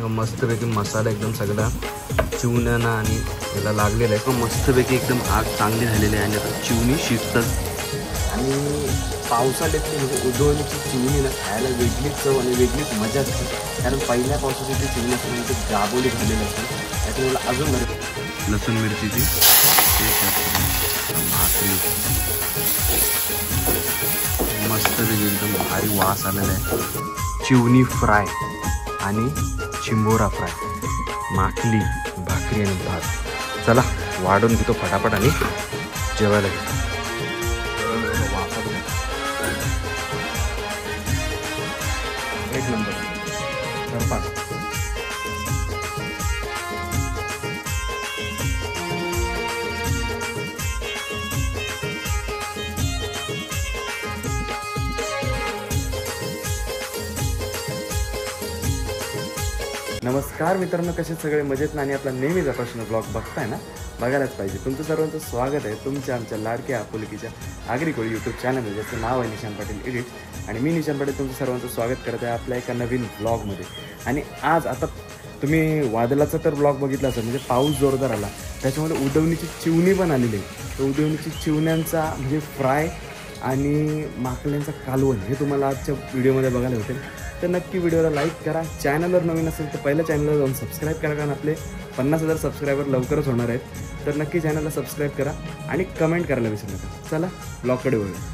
मस्तपैकी मसाला एकदम सगळा चिवण्याना आणि याला लागलेला आहे. मस्तपैकी एकदम आग चांगली झालेली आहे आणि आता चिवणी शिजतात. आणि पावसाळ्यात म्हणजे उजवणीची चिवणी ना खायला वेगळीच चव आणि वेगळीच मजा असते. कारण पहिल्या पावसाची जी चिवणी असते म्हणजे गाबोली झालेली असते. त्याच्यामुळे अजून बरं लसूण मिरचीची भाकरी मस्तपैकी एकदम भारी वास आलेला आहे. चिवणी फ्राय आणि चिंबोरा फ्राय, माकली, भाकरी आणि भात. चला वाढून घेतो फटाफट आणि जेवायला घेतो. एक नंबर स्वयंपाक. नमस्कार मित्रांनो, कसे सगळे मजेत ना. आणि आपला नेहमीचा प्रश्न ब्लॉग बघताय ना, बघायलाच पाहिजे. तुमचं सर्वांचं स्वागत आहे तुमच्या आमच्या लाडक्या आपुलकीच्या आगरी कोळी यूट्यूब चॅनलमध्ये, ज्याचं नाव आहे निशान पाटील एडिट्स. आणि मी निशान पाटील तुमचं सर्वांचं स्वागत करत आहे आपल्या एका नवीन ब्लॉगमध्ये. आणि आज आता तुम्ही वादळाचा तर ब्लॉग बघितला असेल, म्हणजे पाऊस जोरदार आला, त्याच्यामध्ये उडवणीची चिवणी पण आलेली आहे. तर उडवणीची चिवण्यांचा म्हणजे फ्राय आणि माकल्यांचा कालवण हे तुम्हाला आजच्या व्हिडिओमध्ये बघायला भेटेल. तर नक्की व्हिडिओला लाईक करा. चॅनलवर नवीन असेल तर पहिल्या चॅनलला जाऊन सबस्क्राईब करा, कारण आपले 50,000 सबस्क्रायबर लवकरच होणार आहेत. तर नक्की चॅनलला सबस्क्राईब करा आणि कमेंट करायला विसरू नका. चला ब्लॉगकडे वळूया.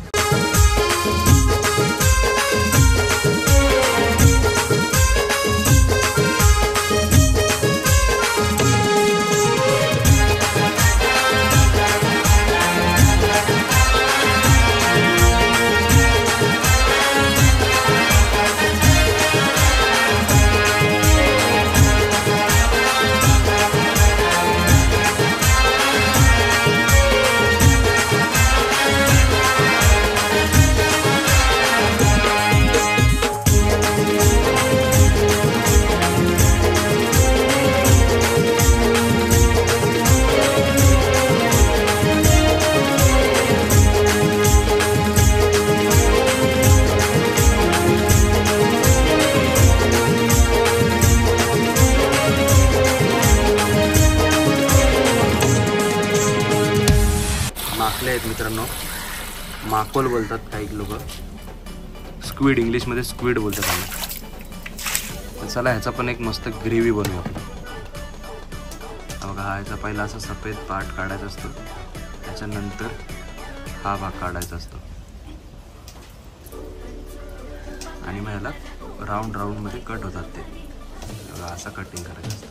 माकले आहेत मित्रांनो, माकोल बोलतात काही लोक, स्क्विड इंग्लिशमध्ये स्क्विड बोलतात आम्ही. तर चला ह्याचा पण एक मस्त ग्रेव्ही बनवूया. बघा, हा ह्याचा पहिला असा सफेद पार्ट काढायचा असतो, त्याच्यानंतर हा भाग काढायचा असतो आणि मग ह्याला राऊंड राऊंडमध्ये कट होतात ते. बघा, असं कटिंग करायचं असतं.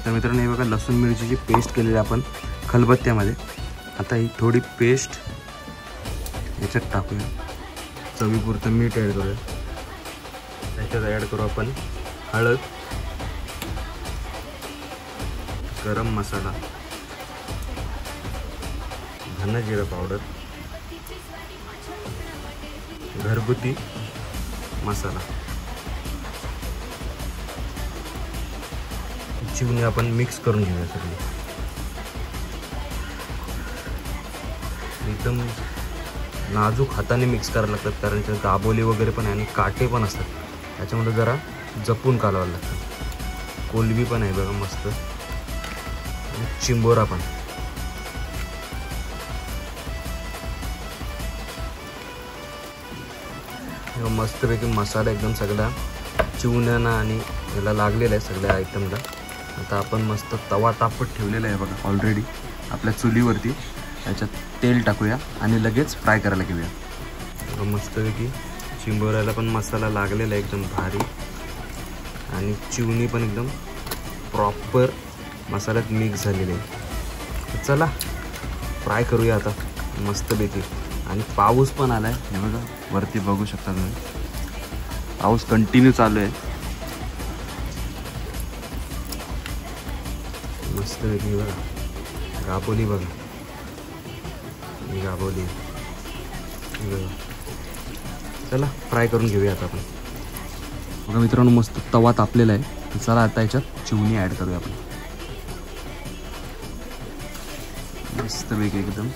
तर मित्रांनो, हे बघा लसूण मिरचीची पेस्ट केलेली आपण खलबत्त्यामध्ये. आता ही थोडी पेस्ट याच्यात टाकूया. चवीपुरतं मीठ ॲड करूया. त्याच्यात ॲड करू आपण हळद, गरम मसाला, धना जिरा पावडर, घरगुती मसाला. चिवणी आपण मिक्स करून घेऊया सगळी. एकदम नाजूक हाताने मिक्स करायला लागतात, कारण त्यात दाबोली वगैरे पण आहे आणि काटे पण असतात, त्याच्यामुळे जरा जपून कालवायला लागतं. कोलबी पण आहे बघा मस्त, आणि चिंबोरा पण. मस्तपैकी मसाला एकदम सगळा चिवण्याना आणि याला लागलेला आहे सगळ्या आयटमला. आता आपण मस्त तवा तापत ठेवलेला आहे बघा ऑलरेडी आपल्या चुलीवरती. त्याच्यात तेल टाकूया आणि लगेच फ्राय करायला घेऊया. मस्तपैकी चिंबोऱ्याला पण मसाला लागलेला आहे एकदम भारी, आणि चिवणी पण एकदम प्रॉपर मसाल्यात मिक्स झालेली आहे. चला फ्राय करूया आता मस्तपैकी. आणि पाऊस पण आला आहे, हे बघा वरती बघू शकता तुम्ही, पाऊस कंटिन्यू चालू आहे. मस्तपैकी बघा, गाबोली बघा, गाबोली. चला फ्राय करून घेऊया आता आपण. बघा मित्रांनो, मस्त तवा तापलेला आहे. चला आता याच्यात चिवणी ॲड करूया आपण. मस्तपैकी एकदम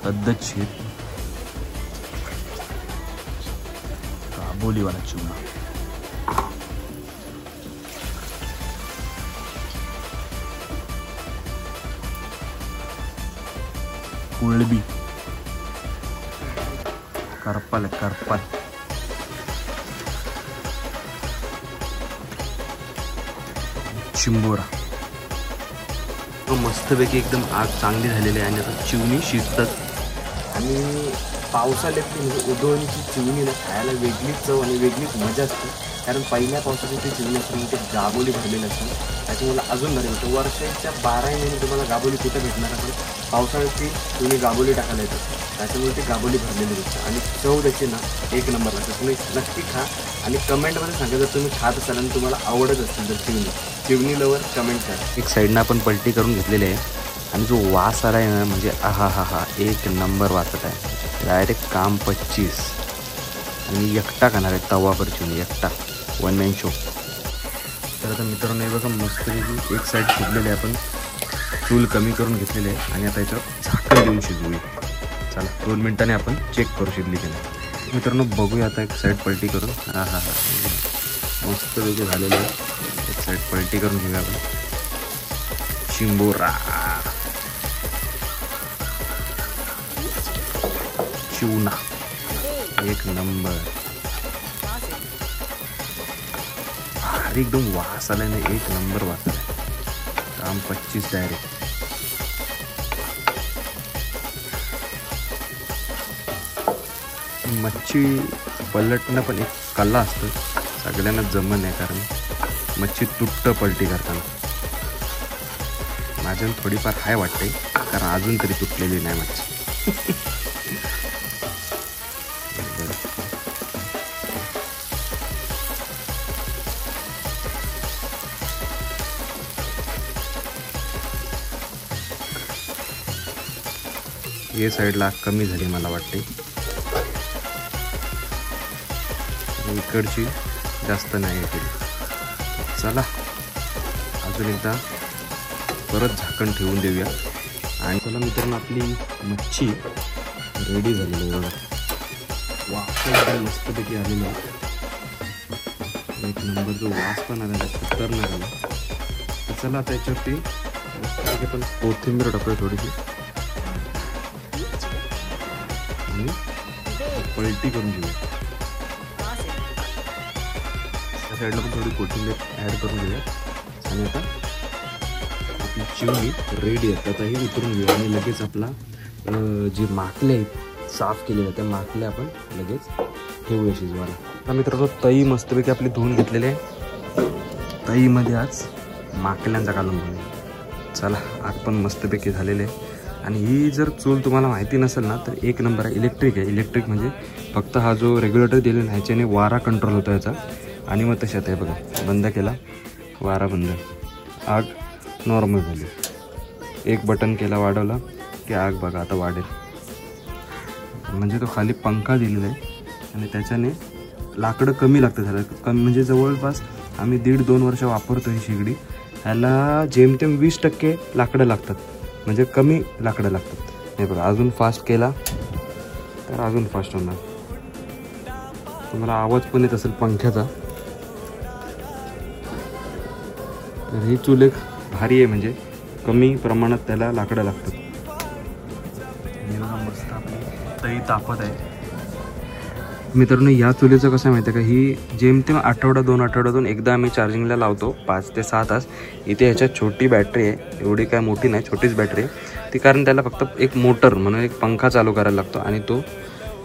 पद्धतशीर दाबोलीवाला चिवडा. कुळबी, करपाल करपाल, चिंबोरा. मस्तपैकी एकदम आग चांगली झालेली आहे आणि आता चिवणी शिजतात. आणि पावसाळ्यातली म्हणजे उधळणीची चिवणी ना खायला वेगळीच चव आणि वेगळीच मजा असते. कारण पहिल्या पावसाची ती चिवणी असते ते गाबोली भरलेली असतात. त्याच्यामुळे अजून भारी होतं. वर्षाच्या 12 महिने तुम्हाला गाबोली कुठं भेटणार पण पावसाळ्याची चिवणी गाबोली टाकायला येतात. त्याच्यामुळे ती गाबोली भरलेली दिसते आणि चव त्याची ना एक नंबर लागते. तुम्ही नक्की खा आणि कमेंटमध्ये सांगा जर तुम्ही खात असाल आणि तुम्हाला आवडत असेल तर चिवणी लवर कमेंट करा. एक साईडनं आपण पलटी करून घेतलेली आहे आणि जो वास आला आहे ना म्हणजे हा एक नंबर वाचत आहे. डायरेक्ट काम 25 आणि एकटा खाणार आहे तवावर चिवणी, एकटा, वन मॅन शो. तर आता मित्रांनो हे बघा मस्तपैकी एक साईड शिजलेली आहे. आपण चूल कमी करून घेतलेली आहे आणि आता याच्यावर झाकण देऊन शिजवूया. चला 2 मिनिटांनी आपण चेक करू शिजली की नाही. मित्रांनो बघूया आता एक साईड पलटी करून. मस्तपैकी झालेलं आहे. एक साईड पलटी करून घेऊया आपण. चिंबोरा चिवणा एक नंबर. भारी एकदम वास आला नाही, एक नंबर वास आला. काम 25 डायरेक्ट. मच्छी पलटणं पण एक कला असतं, सगळ्यांना जमन आहे. कारण मच्छी तुटतं पलटी करताना. माझ्या थोडीफार हाय वाटते कारण अजून तरी तुटलेली नाही मच्छी. हे साईडला कमी झाली मला वाटते, इकडची जास्त नाही केली. चला अजून एकदा परत झाकण ठेवून देऊया. आणि चला मित्रांनो आपली मच्छी रेडी झालेली आहे. बघा वास एकदम मस्तपैकी आलेला आहे. एक नंबर जो वास पण आलेला खतरनाक आला. तर चला आता याच्यावरती पण कोथिंबीर टाकूया थोडीशी आणि पलटी करून घेऊया. त्या साईडला पण थोडी कोथिंबीर ॲड करून घेऊया. आणि आता आपली चिवणी रेडी आहे. आता ही उतरून घेऊया आणि लगेच आपला जे माकले आहेत साफ केलेले त्या माकले आपण लगेच ठेवूया शिजवायला. आता मित्रांनो तई मस्तपैकी आपली धुवून घेतलेली आहे. तईमध्ये आज माकल्यांचा कालवण बनवूया. चला आग पण मस्तपैकी झालेले आहे. आणि ही जर चूल तुम्हाला माहिती नसेल ना तर एक नंबर आहे. इलेक्ट्रिक आहे. इलेक्ट्रिक म्हणजे फक्त हा जो रेग्युलेटर दिलेला आहे ह्याच्याने वारा कंट्रोल होतो याचा. आणि मग तशात आहे बघा, बंद केला वारा बंद, आग नॉर्मल झाली. एक बटन केला वाढवला की आग बघा आता वाढेल. म्हणजे तो खाली पंखा दिलेला आहे आणि त्याच्याने लाकडं कमी लागतं झालं. कमी म्हणजे जवळपास आम्ही 1.5-2 वर्ष वापरतो ही शेगडी. ह्याला जेमतेम 20% लाकडं लागतात, म्हणजे कमी लाकडं लागतात. हे बघा अजून फास्ट केला तर अजून फास्ट होणार. तुम्हाला आवाज पण येत असेल पंख्याचा. तर ही चूल एक भारी आहे, म्हणजे कमी प्रमाणात त्याला लाकडं लागतात. मस्त आपली तई तापत आहे. मित्रांनो या चुलीचं कसं आहे माहिती आहे का, ही जेमतेम आठवडा 2 आठवड्यातून एकदा आम्ही चार्जिंगला लावतो 5 ते 6 तास. इथे ह्याच्यात छोटी बॅटरी आहे, एवढी काय मोठी नाही, छोटीच बॅटरी आहे ती. कारण त्याला फक्त एक मोटर म्हणून एक पंखा चालू करायला लागतो आणि तो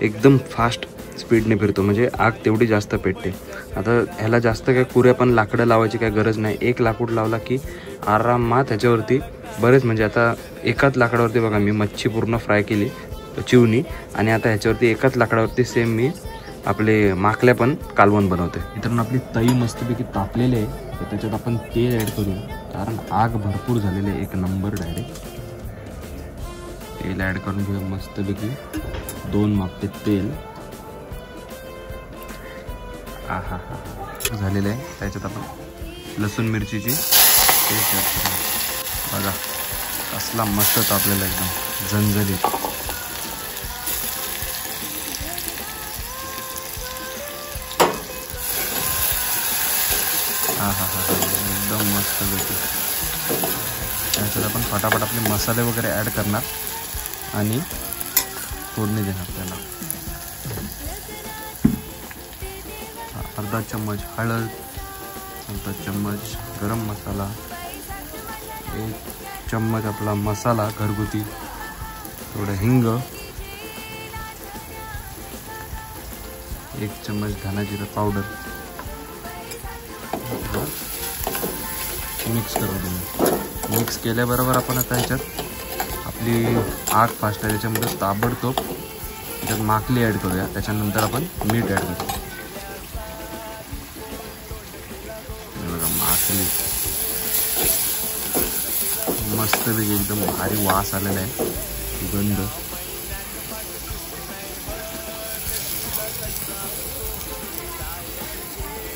एकदम फास्ट स्पीडने फिरतो, म्हणजे आग तेवढी जास्त पेटते. आता ह्याला जास्त काय कुऱ्या पण लाकडं लावायची काय गरज नाही. एक लाकूड लावला की आरामात ह्याच्यावरती बरेच, म्हणजे आता एकाच लाकडावरती बघा मी मच्छी पूर्ण फ्राय केली चिवणी. आणि आता ह्याच्यावरती एकाच लाकडावरती सेम मी आपले माकल्या पण कालवण बनवते. मित्रांनो आपली तई मस्तपैकी तापलेली आहे. तर त्याच्यात आपण तेल ॲड करू, कारण आग भरपूर झालेली आहे. एक नंबर डायरेक्ट तेल ॲड करून घेऊ मस्तपैकी. 2 मापटे तेल. हा झालेलं आहे. त्याच्यात आपण लसूण मिरचीची पेस्ट ॲड करू. बघा कसला मस्त तापलेला एकदम झणझणीत. हा हा हा एकदम मस्त होती. त्याच्यात आपण फटाफट आपले मसाले वगैरे ॲड करणार आणि फोडणी देणार त्याला. अर्धा चम्मच हळद, अर्धा चम्मच गरम मसाला, 1 चम्मच आपला मसाला घरगुती, थोडं हिंग, 1 चम्मच धना जिरं पावडर मिक्स करून देऊ. मिक्स केल्याबरोबर आपण आता ह्याच्यात आपली आग फास्ट आहे त्याच्यामध्ये ताबडतोब त्याच्यात माकली ॲड करूया. त्याच्यानंतर आपण मीठ ॲड करू. बघा माकली मस्तपैकी एकदम भारी वास आलेला आहे, सुगंध.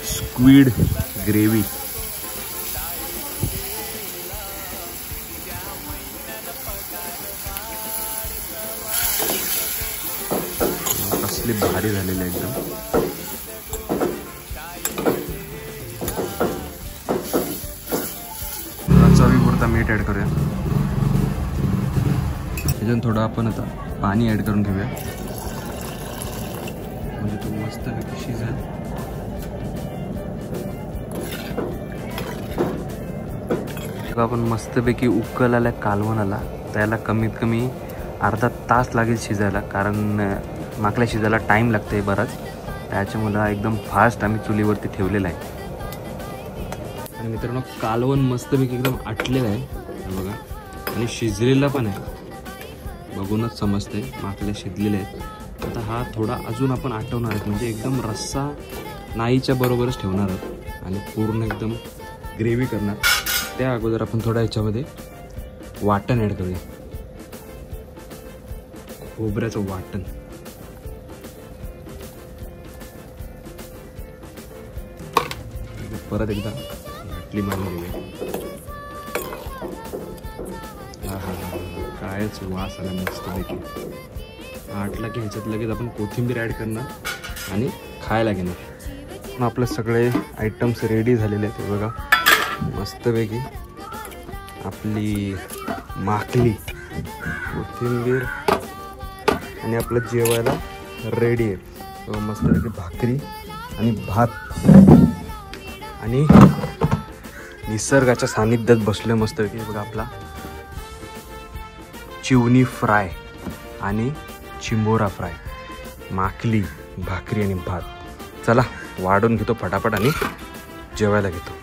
स्क्विड ग्रेव्ही कसली भारी झालेली आहे एकदम. चवीपुरता मीठ ॲड करूया. त्याच्यात थोडं आपण आता पाणी ॲड करून घेऊया म्हणजे तो मस्तपैकी शिजेल. आपण मस्तपैकी उकल आल्या कालवणाला त्याला कमीत कमी अर्धा तास लागेल शिजायला, कारण माकल्या शिजायला टाईम लागते बराच. त्याच्यामुळं एकदम फास्ट आम्ही चुलीवरती ठेवलेला आहे. आणि मित्रांनो कालवण मस्तपैकी एकदम आटलेलं आहे बघा, आणि शिजलेला पण आहे. बघूनच समजते माकल्या शिजलेले आहेत. आता हा थोडा अजून आपण आटवणार आहोत, म्हणजे एकदम रस्सा नाहीच्या बरोबरच ठेवणार आहोत आणि पूर्ण एकदम ग्रेव्ही करणार. त्या अगोदर आपण थोडा याच्यामध्ये वाटण ॲड करूया, खोबऱ्याचं वाटण. परत एकदा घाटली मारून घेऊया. हा हा हा कायच वास आला मस्तपैकी. आटला की ह्याच्यात लगेच आपण कोथिंबीर ॲड करणार आणि खायला घेणार. मग आपले सगळे आयटम्स रेडी झालेले आहेत. हे बघा मस्तपैकी आपली माकली, कोथिंबीर आणि आपलं जेवायला रेडी आहे. तो मस्तपैकी भाकरी आणि भात आणि निसर्गाच्या सानिध्यात बसलोय मस्तपैकी. बघा आपला चिवणी फ्राय आणि चिंबोरा फ्राय, माकली, भाकरी आणि भात. चला वाढून घेतो फटाफट आणि जेवायला घेतो.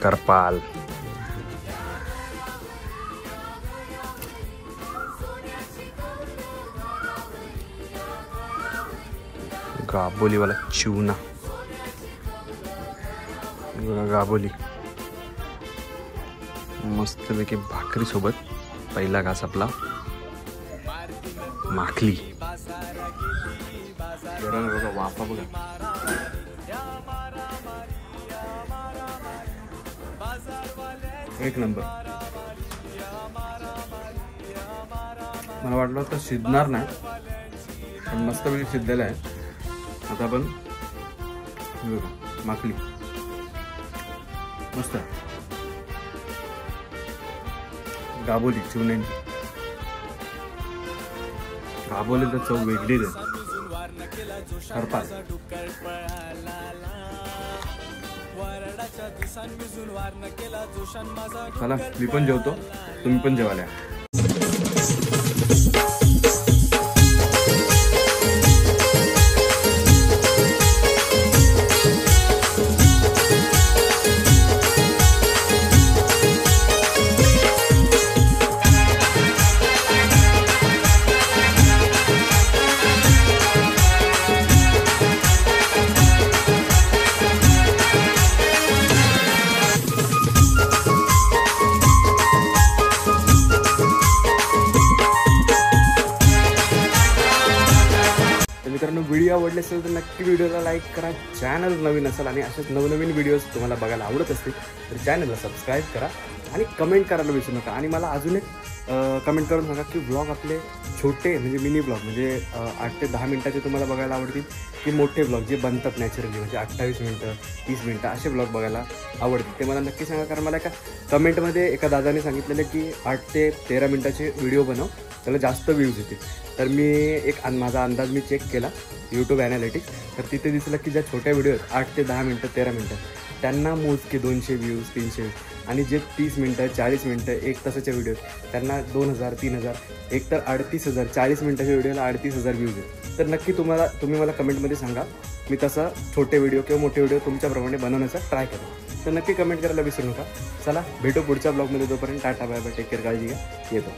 करपाल, गाबोलीवाला चिवना, गाबोली मस्तपैकी भाकरी सोबत. पहिला घास आपला माकली. बघा वाफा बघा. एक नंबर. मला वाटलं तर शिजणार नाही, पण मस्तपैकी शिजलेलं आहे. आता आपण माकली मस्त, गाबोली चिवण्यांची. गाबोली तर चव वेगळीच आहे. करपाल चला मी पण जेवतो, तुम्ही पण जेवायला. व्हिडिओ आवडले असेल तर नक्की व्हिडिओला लाईक करा. चॅनल नवीन असेल आणि अशाच नवनवीन व्हिडिओज तुम्हाला बघायला आवडत असतील तर चॅनलला सबस्क्राईब करा आणि कमेंट करायला विसरू नका. आणि मला अजून एक कमेंट करून सांगा की ब्लॉग आपले छोटे म्हणजे मिनी ब्लॉग म्हणजे 8 ते 10 मिनटाचे तुम्हाला बघायला आवडतील की मोठे ब्लॉग जे बनतात नॅचरली म्हणजे 28 मिनटं 30 मिनटं असे ब्लॉग बघायला आवडतील ते मला नक्की सांगा. कारण मला एका कमेंटमध्ये एका दादाने सांगितलेलं की 8 ते 13 मिनटाचे व्हिडिओ बनव त्याला जास्त व्ह्यूज येतील. तर मी एक माझा अंदाज मी चेक केला यूट्यूब ॲनालिटिक्स तर तिथे दिसलं की ज्या छोट्या व्हिडिओ आहेत 8 ते 10 मिनटं 13 मिनटं त्यांना मोजके 200 व्ह्यूज 300 व्ह्यूज आणि जे 30 मिनटं 40 मिनटं 1 तासाच्या व्हिडिओ त्यांना 2000 3000 एक तर 38,000 40 मिनटाच्या व्हिडिओला 38,000 व्ह्यूज आहेत. तर नक्की तुम्ही मला कमेंटमध्ये सांगा मी तसं छोटे व्हिडिओ किंवा मोठे व्हिडिओ तुमच्याप्रमाणे बनवण्याचा ट्राय करेन. तर नक्की कमेंट करायला विसरू नका. चला भेटू पुढच्या ब्लॉगमध्ये. तोपर्यंत tata bye bye take care काळजी घ्या. येतो.